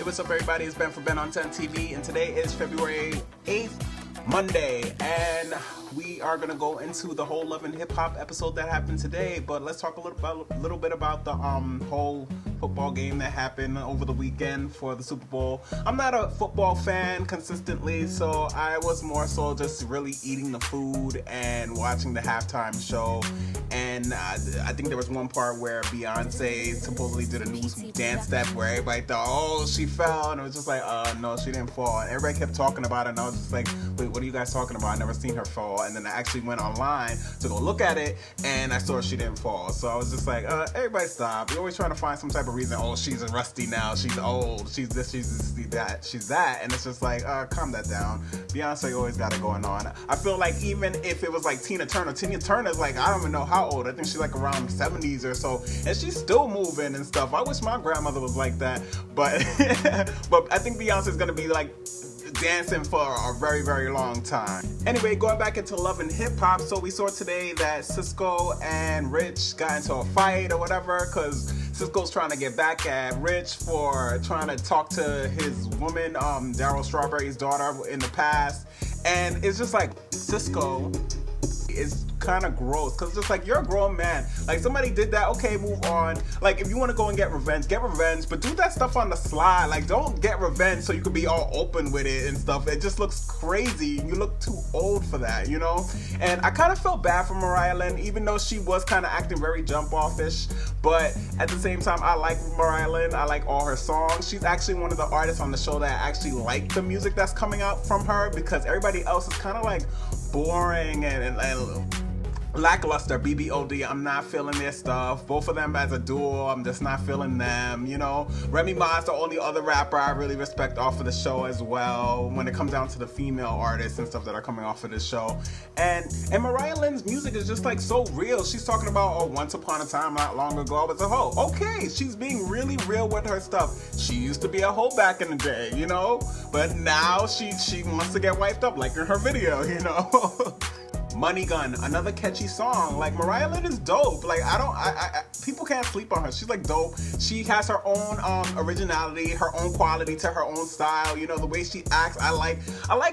What's up, everybody? It's Ben for Ben on 10 TV, and today is February 8th, Monday, and we are going to go into the whole Love and Hip Hop episode that happened today. But let's talk a little bit about the whole football game that happened over the weekend for the Super Bowl. I'm not a football fan consistently, so I was more so just really eating the food and watching the halftime show. And I think there was one part where Beyonce supposedly did a new dance step where everybody thought, oh, she fell, and it was just like, no, she didn't fall. And everybody kept talking about it, and I was just like, wait, what are you guys talking about? I never seen her fall. And then I actually went online to go look at it, and I saw she didn't fall. So I was just like, everybody stop. You're always trying to find some type of reason. Oh, she's rusty now, she's old, she's this, she's that, she's that. And it's just like, calm that down. Beyonce always got it going on. I feel like even if it was like Tina Turner's like, I don't even know how old. I think she's like around 70s or so, and she's still moving and stuff. I wish my grandmother was like that, but but I think Beyonce's gonna be like dancing for a very, very long time. Anyway, going back into Love and Hip Hop, so we saw today that Cisco and Rich got into a fight or whatever, because Cisco's trying to get back at Rich for trying to talk to his woman, Darryl Strawberry's daughter, in the past. And it's just like, Cisco is kind of gross, because it's just like, you're a grown man. Like, somebody did that, okay, move on. Like, if you want to go and get revenge, but do that stuff on the slide. Like, don't get revenge so you could be all open with it and stuff. It just looks crazy. You look too old for that, you know? And I kind of felt bad for Mariah Lynn, even though she was kind of acting very jump-off-ish. But at the same time, I like Mariah Lynn. I like all her songs. She's actually one of the artists on the show that I actually like the music that's coming out from her, because everybody else is kind of like boring and lackluster. BBOD, I'm not feeling their stuff. Both of them as a duo, I'm just not feeling them, you know. Remy Ma is the only other rapper I really respect off of the show as well, when it comes down to the female artists and stuff that are coming off of this show. And Mariah Lynn's music is just like so real. She's talking about, oh, once upon a time not long ago I was a hoe. Okay, she's being really real with her stuff. She used to be a hoe back in the day, you know, but now she wants to get wiped up, like in her video, you know. Money Gun, another catchy song. Like, Mariah Lynn is dope. Like, people can't sleep on her. She's like dope. She has her own originality, her own quality to her own style. You know, the way she acts, I like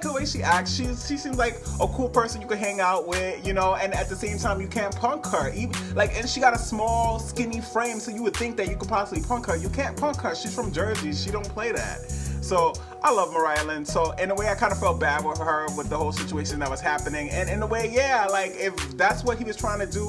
the way she acts. She seems like a cool person you could hang out with, you know, and at the same time you can't punk her. And she got a small, skinny frame, so you would think that you could possibly punk her. You can't punk her. She's from Jersey. She don't play that. So I love Mariah Lynn. So in a way, I kind of felt bad with her with the whole situation that was happening. And in a way, yeah, like, if that's what he was trying to do,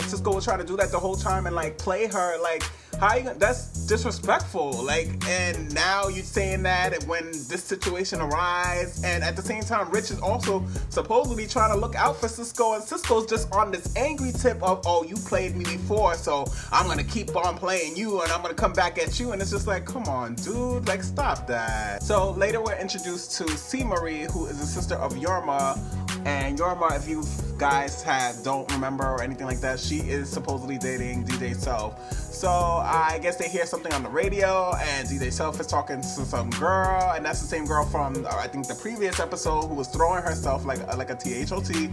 Cisco was trying to do that the whole time and like play her, like, how you gonna, that's disrespectful. Like, and now you're saying that when this situation arises, and at the same time, Rich is also supposedly trying to look out for Cisco, and Cisco's just on this angry tip of, oh, you played me before, so I'm gonna keep on playing you, and I'm gonna come back at you. And it's just like, come on, dude, like, stop that. So later we're introduced to C. Marie, who is the sister of Yorma. And Yorma, if you guys don't remember or anything like that, she is supposedly dating DJ Self. So I guess they hear something on the radio, and DJ Self is talking to some girl, and that's the same girl from I think the previous episode, who was throwing herself like a THOT to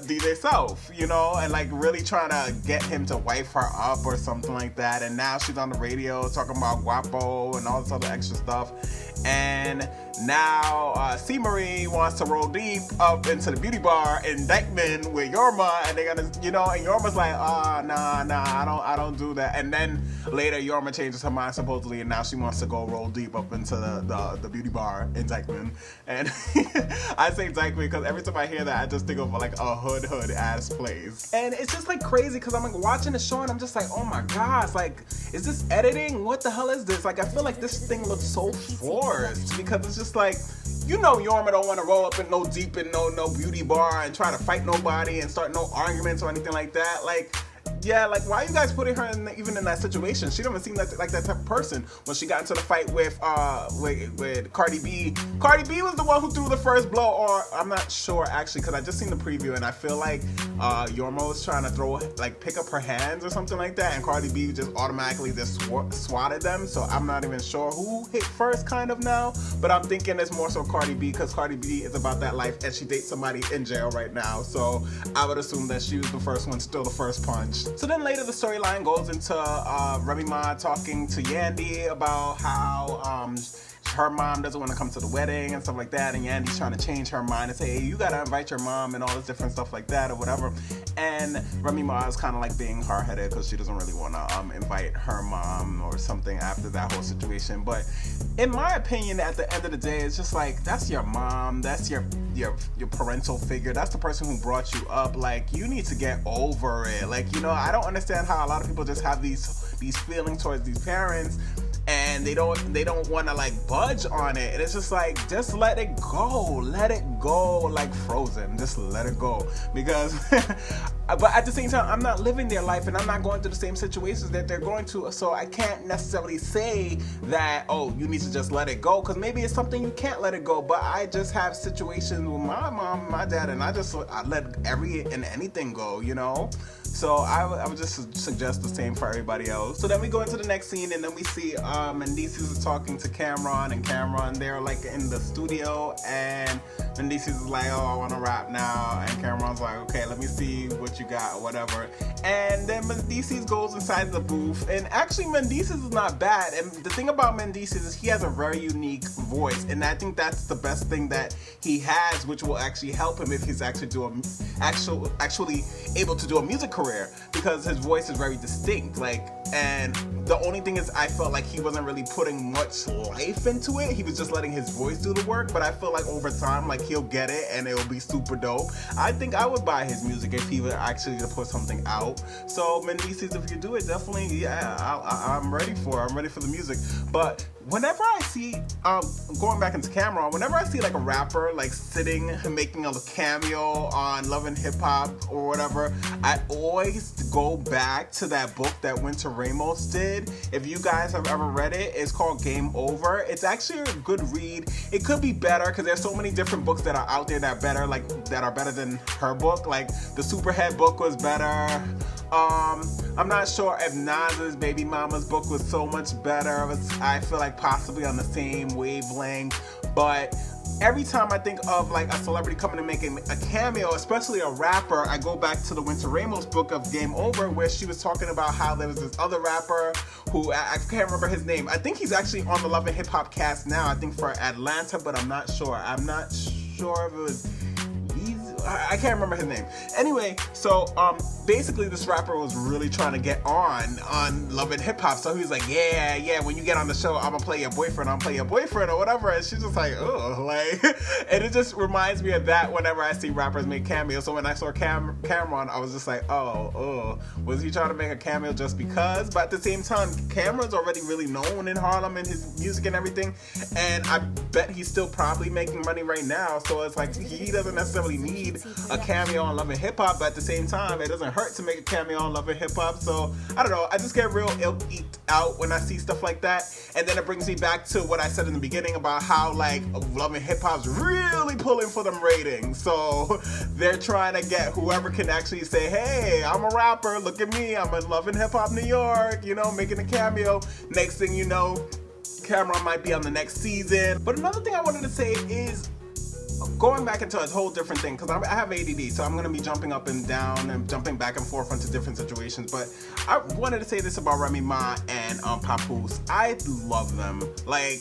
DJ Self, you know, and like really trying to get him to wife her up or something like that. And now she's on the radio talking about guapo and all this other extra stuff. And now C. Marie wants to roll deep up into the beauty bar in Dykeman with Yorma, and they're gonna, you know, and Yorma's like, nah, I don't do that. And then later Yorma changes her mind supposedly, and now she wants to go roll deep up into the beauty bar in Dykeman. And I say Dykeman because every time I hear that, I just think of like a hood ass place. And it's just like crazy, because I'm like watching the show and I'm just like, oh my gosh, like, is this editing? What the hell is this? Like, I feel like this thing looks so forced, because it's just like, you know, Yorma don't want to roll up in no deep in no beauty bar and try to fight nobody and start no arguments or anything like that. Like, yeah, like, why are you guys putting her even in that situation? She doesn't seem like that type of person. When she got into the fight with Cardi B, Cardi B was the one who threw the first blow, or I'm not sure actually, because I just seen the preview, and I feel like Yorma was trying to pick up her hands or something like that, and Cardi B just automatically just swatted them. So I'm not even sure who hit first kind of now, but I'm thinking it's more so Cardi B, because Cardi B is about that life, and she dates somebody in jail right now. So I would assume that she was the first one to throw the first punch. So then later the storyline goes into Remy Ma talking to Yandy about how her mom doesn't want to come to the wedding and stuff like that, and Yandy's trying to change her mind and say, hey, you gotta invite your mom and all this different stuff like that or whatever. And Remy Ma is kind of like being hard-headed because she doesn't really want to invite her mom or something after that whole situation. But in my opinion, at the end of the day, it's just like, that's your mom, that's your parental figure, that's the person who brought you up. Like, you need to get over it. Like, you know, I don't understand how a lot of people just have these feelings towards these parents and they don't want to like budge on it. And it's just like, just let it go like Frozen. Just let it go, because but at the same time, I'm not living their life and I'm not going through the same situations that they're going to, so I can't necessarily say that, oh, you need to just let it go, because maybe it's something you can't let it go. But I just have situations with my mom and my dad, and I let every and anything go, you know. So I would just suggest the same for everybody else. So then we go into the next scene, and then we see Mendices is talking to Cameron, and Cameron, they're like in the studio, and Mendices is like, oh, I want to rap now, and Cameron's like, okay, let me see what you got or whatever. And then Mendices goes inside the booth, and actually Mendices is not bad. And the thing about Mendices is he has a very unique voice, and I think that's the best thing that he has, which will actually help him if he's actually actually able to do a music career, because his voice is very distinct. Like, and the only thing is, I felt like he wasn't really putting much life into it. He was just letting his voice do the work. But I feel like over time, like, he'll get it and it'll be super dope. I think I would buy his music if he were actually to put something out. So Mendices, if you do it, definitely, yeah, I'm ready for it. I'm ready for the music. But whenever I see, going back into Cameron, whenever I see like a rapper like sitting and making a cameo on Love and Hip Hop or whatever, I always go back to that book that Winter Ramos did. If you guys have ever read it, it's called Game Over. It's actually a good read. It could be better because there's so many different books that are out there that are better than her book. Like the Superhead book was better. I'm not sure if Nas's Baby Mama's book was so much better. I feel like possibly on the same wavelength, but every time I think of like a celebrity coming and making a cameo, especially a rapper, I go back to the Winter Ramos book of Game Over, where she was talking about how there was this other rapper who, I can't remember his name. I think he's actually on the Love and Hip Hop cast now, I think for Atlanta, but I'm not sure. I'm not sure if it was, I can't remember his name. Anyway, so basically this rapper was really trying to get on Love and Hip Hop. So he was like, yeah, when you get on the show, I'm gonna play your boyfriend or whatever. And she's just like, oh, like, and it just reminds me of that whenever I see rappers make cameos. So when I saw Cameron, I was just like, oh, was he trying to make a cameo just because? But at the same time, Cameron's already really known in Harlem and his music and everything, and I bet he's still probably making money right now. So it's like he doesn't necessarily need a cameo on Love and Hip Hop, but at the same time, it doesn't hurt to make a cameo on Love and Hip Hop. So I don't know, I just get real ill-eeked out when I see stuff like that. And then it brings me back to what I said in the beginning about how like Love and Hip Hop's really pulling for them ratings. So they're trying to get whoever can actually say, hey, I'm a rapper, look at me, I'm in Love and Hip Hop New York, you know, making a cameo. Next thing you know, Cameron might be on the next season. But another thing I wanted to say is, going back into a whole different thing, because I have ADD, so I'm going to be jumping up and down and jumping back and forth into different situations. But I wanted to say this about Remy Ma and Papoose. I love them. Like,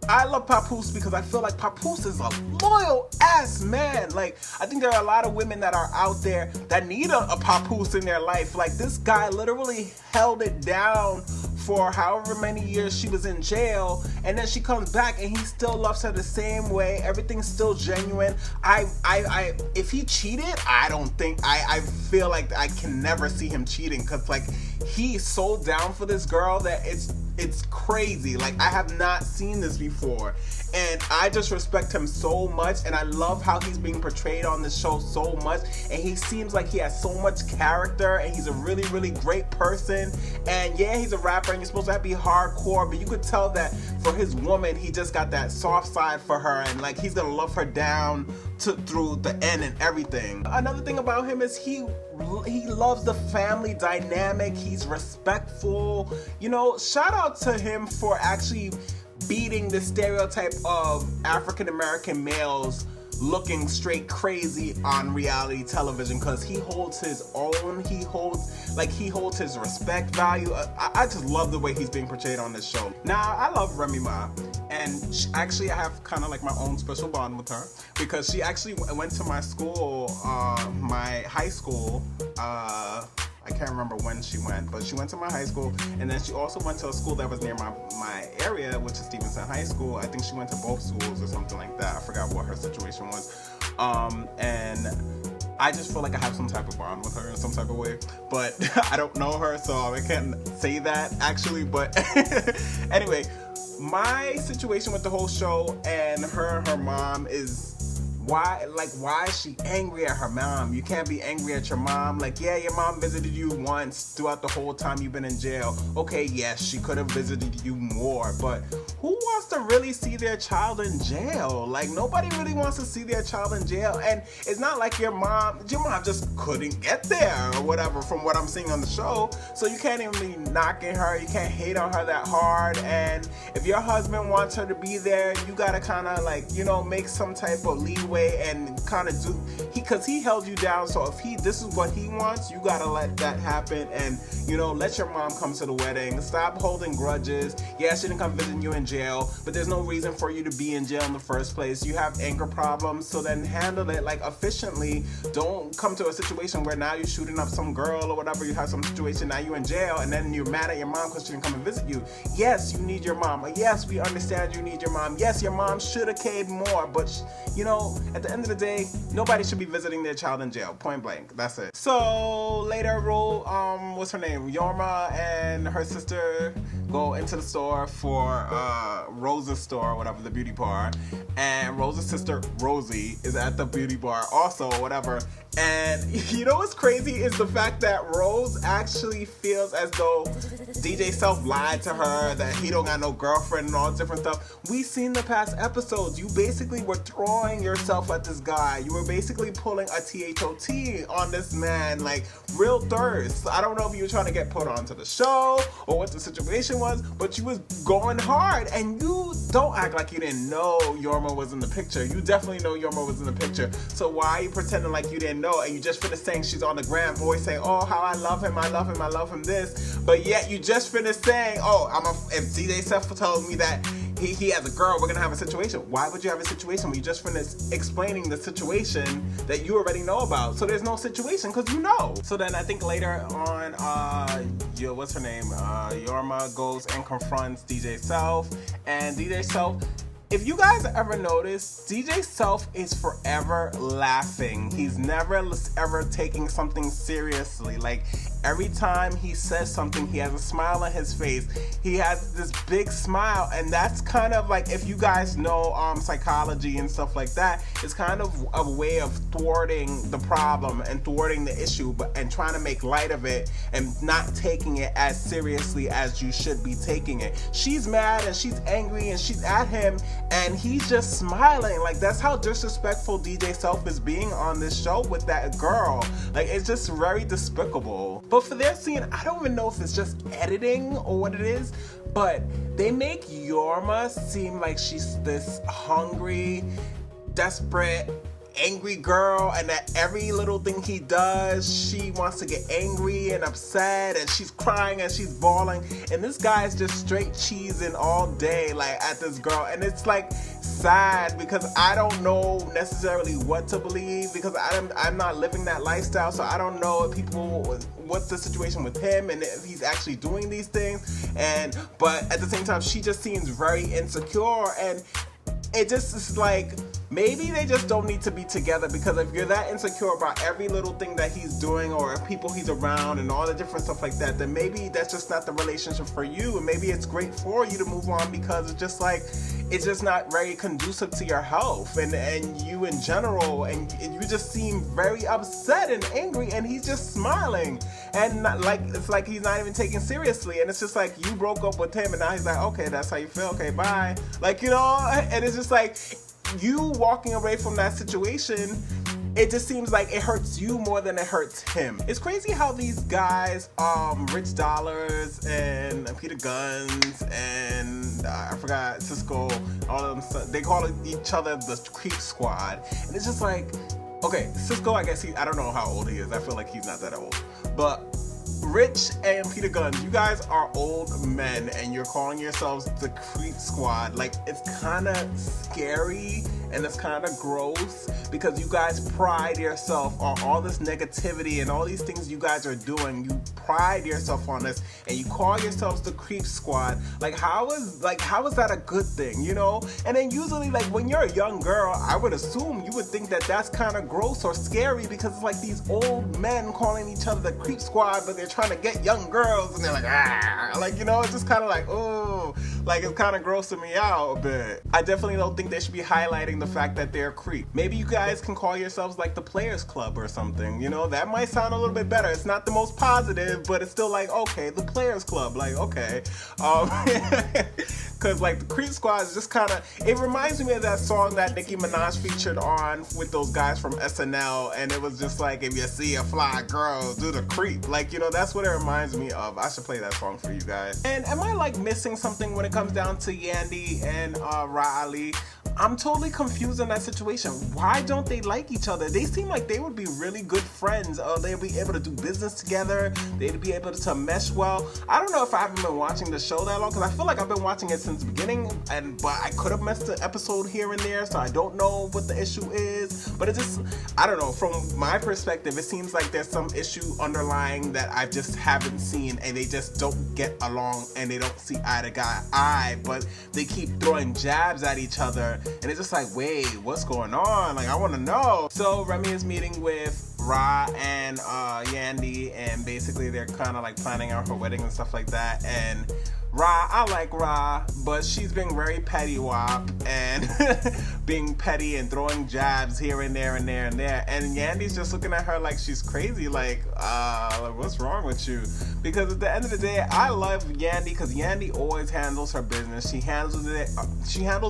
I love Papoose because I feel like Papoose is a loyal ass man. Like, I think there are a lot of women that are out there that need a Papoose in their life. Like, this guy literally held it down for however many years she was in jail, and then she comes back and he still loves her the same way. Everything's still genuine. If he cheated, I feel like I can never see him cheating, because like he's so down for this girl that it's crazy. Like, I have not seen this before, and I just respect him so much, and I love how he's being portrayed on this show so much, and he seems like he has so much character, and he's a really great person. And yeah, he's a rapper and you're supposed to be hardcore, but you could tell that for his woman, he just got that soft side for her, and like he's gonna love her down through the end and everything. Another thing about him is he loves the family dynamic. He's respectful. You know, shout out to him for actually beating the stereotype of African American males looking straight crazy on reality television, because he holds his own. He holds his respect value. I just love the way he's being portrayed on this show. Now, I love Remy Ma, and actually I have kind of like my own special bond with her, because she actually went to my school, my high school. I can't remember when she went, but she went to my high school, and then she also went to a school that was near my area, which is Stevenson High School. I think she went to both schools or something like that. I forgot what her situation was. And I just feel like I have some type of bond with her in some type of way, but I don't know her, so I can't say that actually. But anyway, my situation with the whole show and her mom is, why is she angry at her mom? You can't be angry at your mom. Like, yeah, your mom visited you once throughout the whole time you've been in jail. Okay, yes, she could have visited you more, but who wants to really see their child in jail? Like, nobody really wants to see their child in jail. And it's not like your mom just couldn't get there or whatever, from what I'm seeing on the show. So you can't even be knocking her. You can't hate on her that hard. And if your husband wants her to be there, you gotta kind of like, make some type of leeway and kind of do, because he held you down. So if this is what he wants, you gotta let that happen, and let your mom come to the wedding. Stop holding grudges. Yeah, she didn't come visit you in jail, but there's no reason for you to be in jail in the first place. You have anger problems, so then handle it like efficiently. Don't come to a situation where now you're shooting up some girl or whatever. You have some situation, now you're in jail, and then you're mad at your mom because she didn't come and visit you. Yes, you need your mom. Yes, we understand you need your mom. Yes, your mom should have caved more, but at the end of the day, nobody should be visiting their child in jail. Point blank. That's it. So later, what's her name? Yorma and her sister go into the store for Rose's store, whatever, the beauty bar. And Rose's sister, Rosie, is at the beauty bar also, whatever. And what's crazy is the fact that Rose actually feels as though DJ Self lied to her, that he don't got no girlfriend and all different stuff. We seen the past episodes. You basically were throwing yourself at this guy. You were basically pulling a THOT on this man, like real thirst. I don't know if you were trying to get put onto the show or what the situation was, but you was going hard, and you don't act like you didn't know Yorma was in the picture. You definitely know Yorma was in the picture. So why are you pretending like you didn't know, and you just finished saying she's on the gram, always saying, oh, how I love him, I love him, I love him, this, but yet you just finished saying, oh, if DJ Self told me that he has a girl, we're gonna have a situation. Why would you have a situation when you just finished explaining the situation that you already know about? So there's no situation because you know. So then I think later on, what's her name? Yorma goes and confronts DJ Self, and DJ Self, if you guys ever notice, DJ Self is forever laughing. He's never ever taking something seriously. Like, every time he says something, he has a smile on his face. He has this big smile, and that's kind of like, if you guys know psychology and stuff like that, it's kind of a way of thwarting the problem and thwarting the issue, and trying to make light of it and not taking it as seriously as you should be taking it. She's mad and she's angry and she's at him, and he's just smiling. Like, that's how disrespectful DJ Self is being on this show with that girl. Like, it's just very despicable. But for their scene, I don't even know if it's just editing or what it is, but they make Yorma seem like she's this hungry, desperate, angry girl, and that every little thing he does, she wants to get angry and upset, and she's crying and she's bawling, and this guy's just straight cheesing all day, like, at this girl. And it's like sad, because I don't know necessarily what to believe, because I'm not living that lifestyle, so I don't know if what's the situation with him and if he's actually doing these things. But at the same time, she just seems very insecure, and it just is like, maybe they just don't need to be together, because if you're that insecure about every little thing that he's doing or people he's around and all the different stuff like that, then maybe that's just not the relationship for you, and maybe it's great for you to move on, because it's just like, it's just not very conducive to your health and you in general, and you just seem very upset and angry, and he's just smiling, and it's like he's not even taking seriously, and it's just like, you broke up with him and now he's like, okay, that's how you feel, okay, bye. Like, and it's just like, you walking away from that situation it just seems like it hurts you more than it hurts him. It's crazy how these guys, Rich Dollars and Peter Guns and I forgot Cisco, all of them, they call each other the Creep Squad, and it's just like, okay, Cisco, I guess I don't know how old he is. I feel like he's not that old, but Rich and Peter Guns, you guys are old men and you're calling yourselves the Creep Squad. Like, it's kind of scary and it's kind of gross because you guys pride yourself on all this negativity and all these things you guys are doing. You pride yourself on this and you call yourselves the Creep Squad. Like, how is that a good thing, you know? And then usually, like, when you're a young girl, I would assume you would think that that's kind of gross or scary because it's like these old men calling each other the Creep Squad, but they're trying to get young girls and they're like, ah, like, you know, it's just kind of like, oh, like, it's kind of grossing me out a bit. I definitely don't think they should be highlighting the fact that they're creep. Maybe you guys can call yourselves like the Players Club or something, you know? That might sound a little bit better. It's not the most positive, but it's still like, okay, the Players Club, like, okay. Because like the Creep Squad is just kind of, it reminds me of that song that Nicki Minaj featured on with those guys from SNL, and it was just like, if you see a fly girl, do the creep. Like, you know, that's what it reminds me of. I should play that song for you guys. And am I like missing something when it comes down to Yandy and Ra Ali? I'm totally confused in that situation. Why don't they like each other? They seem like they would be really good friends. They'd be able to do business together. They'd be able to mesh well. I don't know if I haven't been watching the show that long because I feel like I've been watching it since the beginning, but I could have missed an episode here and there, so I don't know what the issue is. But it just, I don't know, from my perspective, it seems like there's some issue underlying that I just haven't seen, and they just don't get along and they don't see eye to eye, but they keep throwing jabs at each other. And it's just like, wait, what's going on? Like, I want to know. So Remy is meeting with Ra and Yandy, and basically they're kind of like planning out her wedding and stuff like that. And Ra, I like Ra, but she's being very petty wop and being petty and throwing jabs here and there and there and there. And Yandy's just looking at her like she's crazy, like what's wrong with you? Because at the end of the day, I love Yandy because Yandy always handles her business. She handles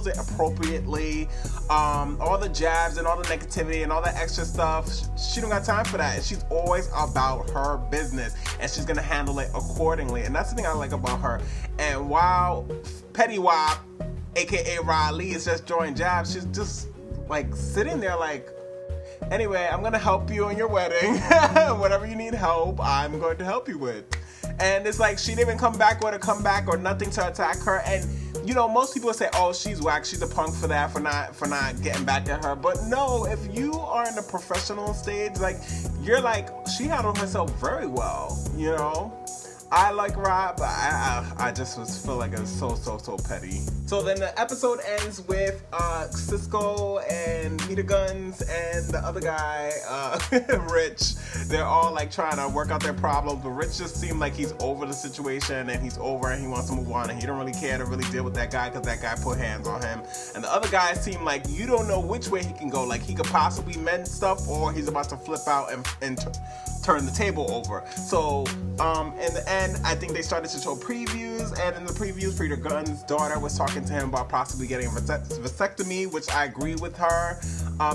it appropriately. All the jabs and all the negativity and all the extra stuff, she don't got time for that. And she's always about her business, and she's gonna handle it accordingly. And that's the thing I like about her. And while Petty Wop, aka Riley, is just throwing jabs, she's just like sitting there like, anyway, I'm gonna help you on your wedding. Whatever you need help, I'm going to help you with. And it's like she didn't even come back with a comeback or nothing to attack her. And you know, most people say, oh, she's whack, she's a punk for that, for not getting back at her. But no, if you are in the professional stage, like, you're like, she handled herself very well, you know? I like Rob, but I just feel like it's so petty. So then the episode ends with Cisco and Peter Guns and the other guy, Rich. They're all like trying to work out their problems, but Rich just seemed like he's over the situation and he's over and he wants to move on and he don't really care to really deal with that guy because that guy put hands on him. And the other guy seemed like you don't know which way he can go. Like he could possibly mend stuff or he's about to flip out and turn the table over. So in the end, I think they started to show previews, and in the previews, Peter Gunn's daughter was talking to him about possibly getting a vasectomy, which I agree with her,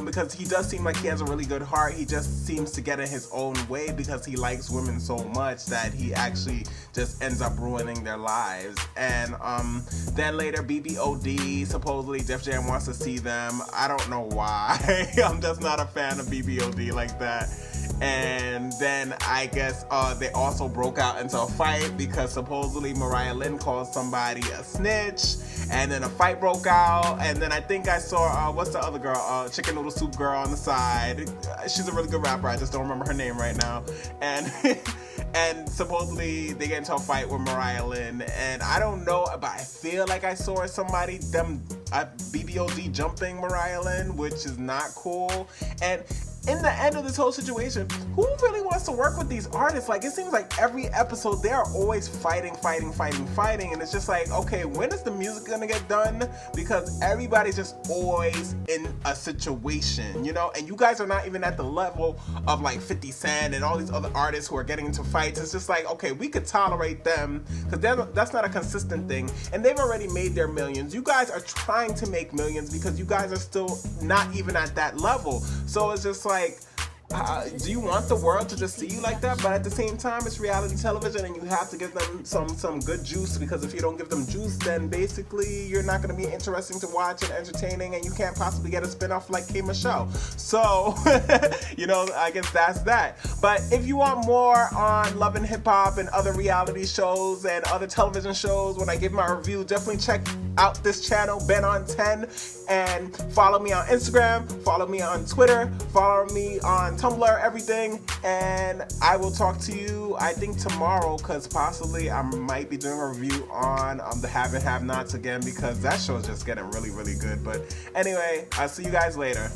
because he does seem like he has a really good heart. He just seems to get in his own way because he likes women so much that he actually just ends up ruining their lives. And then later, BBOD, supposedly Def Jam wants to see them. I don't know why. I'm just not a fan of BBOD like that. And then I guess they also broke out into a fight because supposedly Mariah Lynn called somebody a snitch, and then a fight broke out. And then I think I saw what's the other girl, Chicken Noodle Soup girl on the side. She's a really good rapper, I just don't remember her name right now. And and supposedly they get into a fight with Mariah Lynn, and I don't know, but I feel like I saw BBOD jumping Mariah Lynn, which is not cool. And in the end of this whole situation, who really wants to work with these artists? Like, it seems like every episode they are always fighting, and it's just like, okay, when is the music gonna get done? Because everybody's just always in a situation, you know? And you guys are not even at the level of like 50 Cent and all these other artists who are getting into fights. It's just like, okay, we could tolerate them because that's not a consistent thing, and they've already made their millions. You guys are trying to make millions because you guys are still not even at that level. So it's just like, do you want the world to just see you like that? But at the same time, it's reality television, and you have to give them some good juice, because if you don't give them juice, then basically you're not going to be interesting to watch and entertaining, and you can't possibly get a spinoff like K Michelle. So, you know, I guess that's that. But if you want more on Love and Hip Hop and other reality shows and other television shows, when I give my review, definitely check out this channel, Ben on 10, and follow me on Instagram, follow me on Twitter, follow me on Tumblr, everything, and I will talk to you, I think, tomorrow, because possibly I might be doing a review on the Have and Have Nots again, because that show is just getting really, really good. But anyway, I'll see you guys later.